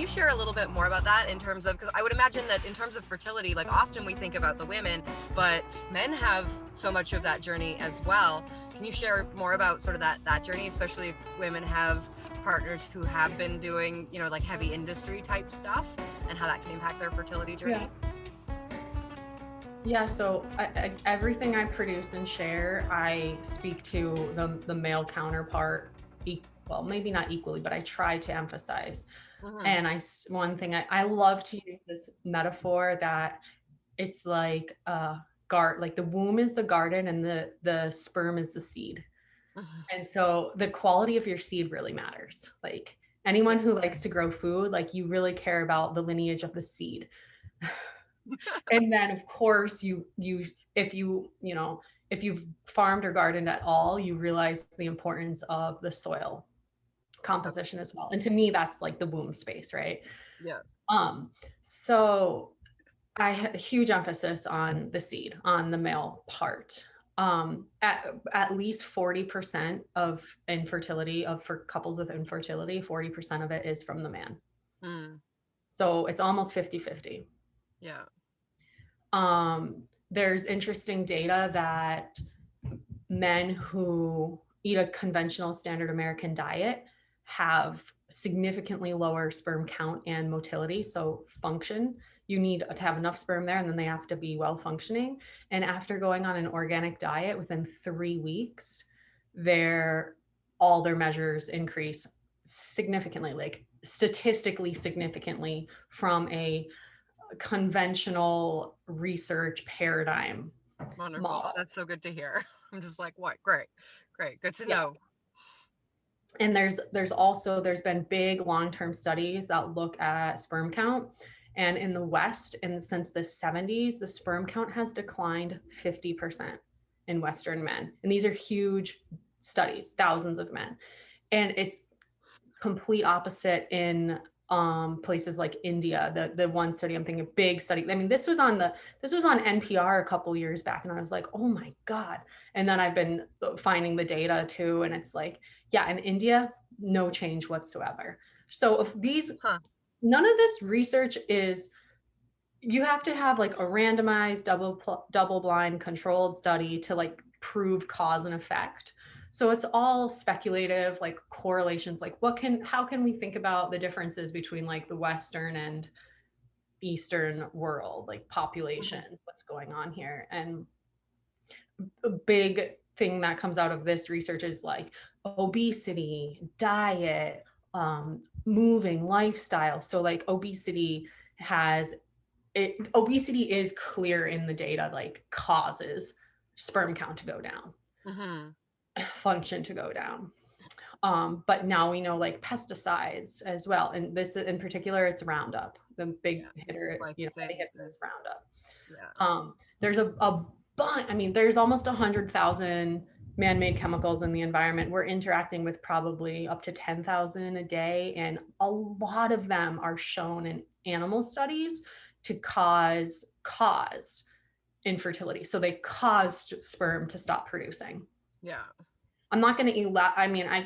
you share a little bit more about that in terms of, because I would imagine that in terms of fertility, like often we think about the women, but men have so much of that journey as well. Can you share more about sort of that journey, especially if women have partners who have been doing, you know, like heavy industry type stuff, and how that can impact their fertility journey? Yeah, so everything I produce and share, I speak to the male counterpart, well, maybe not equally, but I try to emphasize. Mm-hmm. And one thing I love to use this metaphor that it's like like the womb is the garden and the sperm is the seed. Mm-hmm. And so the quality of your seed really matters. Like anyone who likes to grow food, like you really care about the lineage of the seed. And then of course if you've farmed or gardened at all, you realize the importance of the soil composition as well. And to me, that's like the womb space, right? Yeah. So I had a huge emphasis on the seed, on the male part. At least 40% of infertility, for couples with infertility, 40% of it is from the man. So it's almost 50-50. Yeah. There's interesting data that men who eat a conventional standard American diet have significantly lower sperm count and motility, so function. You need to have enough sperm there, and then they have to be well functioning. And after going on an organic diet, within 3 weeks, all their measures increase significantly, like statistically significantly, from a conventional research paradigm. Wonderful. Model. That's so good to hear. I'm just like, what? Great. Good to know. And there's been big long-term studies that look at sperm count. And in the West, and since the 70s, the sperm count has declined 50% in Western men. And these are huge studies, thousands of men. And it's complete opposite in places like India. The one study I'm thinking, big study. I mean, this was on NPR a couple years back, and I was like, oh my God. And then I've been finding the data too, and it's like, yeah, in India, no change whatsoever. So if none of this research is, you have to have like a randomized double blind controlled study to like prove cause and effect. So it's all speculative, like correlations, like how can we think about the differences between like the Western and Eastern world, like populations, what's going on here. And a big thing that comes out of this research is like obesity, diet, moving lifestyle. So like obesity is clear in the data, like causes sperm count to go down, function to go down. But now we know like pesticides as well. And this in particular, it's Roundup, the big hitter, they hit this Roundup. There's a bunch, I mean, there's almost 100,000 man-made chemicals in the environment. We're interacting with probably up to 10,000 a day. And a lot of them are shown in animal studies to cause infertility. So they caused sperm to stop producing. Yeah. I'm not going to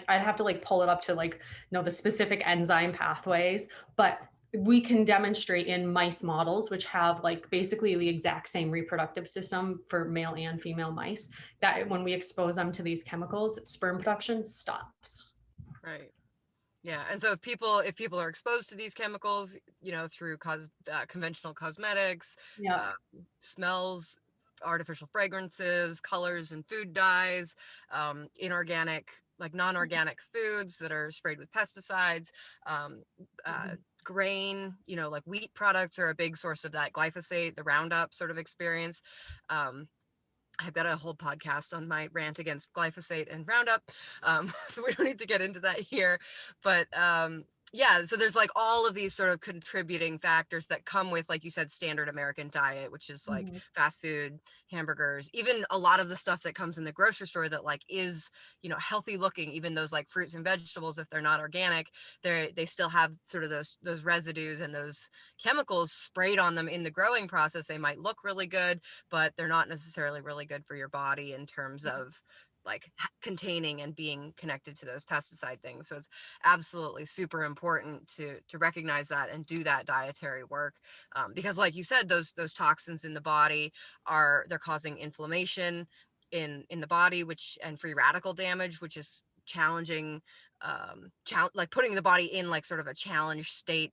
I'd have to like pull it up to like know the specific enzyme pathways, but we can demonstrate in mice models, which have like basically the exact same reproductive system for male and female mice, that when we expose them to these chemicals, sperm production stops. Right. Yeah. And so if people are exposed to these chemicals, you know, through conventional cosmetics, smells, artificial fragrances, colors and food dyes, inorganic, like non-organic foods that are sprayed with pesticides, grain, you know, like wheat products are a big source of that glyphosate, the Roundup sort of experience. I've got a whole podcast on my rant against glyphosate and Roundup, so we don't need to get into that here. But yeah, so there's like all of these sort of contributing factors that come with, like you said, standard American diet, which is like fast food, hamburgers, even a lot of the stuff that comes in the grocery store that like is, you know, healthy looking, even those like fruits and vegetables, if they're not organic, they still have sort of those residues and those chemicals sprayed on them in the growing process. They might look really good, but they're not necessarily really good for your body in terms of like containing and being connected to those pesticide things. So it's absolutely super important to recognize that and do that dietary work, because like you said, those toxins in the body they're causing inflammation in the body, which and free radical damage, which is challenging, like putting the body in like sort of a challenge state.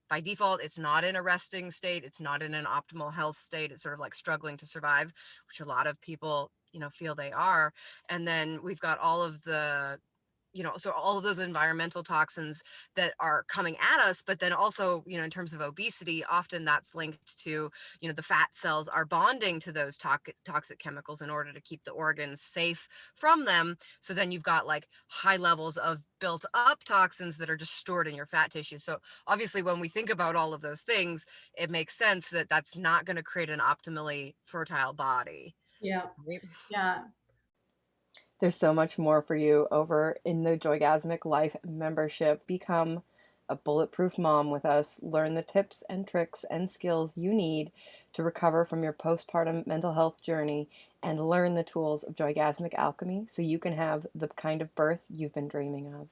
By default, it's not in a resting state, it's not in an optimal health state, it's sort of like struggling to survive, which a lot of people, feel they are. And then we've got all of the, so all of those environmental toxins that are coming at us, but then also, in terms of obesity, often that's linked to, the fat cells are bonding to those toxic chemicals in order to keep the organs safe from them. So then you've got like high levels of built up toxins that are just stored in your fat tissue. So obviously, when we think about all of those things, it makes sense that that's not going to create an optimally fertile body. Yeah. Right? Yeah. There's so much more for you over in the Joygasmic Life membership. Become a bulletproof mom with us. Learn the tips and tricks and skills you need to recover from your postpartum mental health journey, and learn the tools of Joygasmic Alchemy so you can have the kind of birth you've been dreaming of.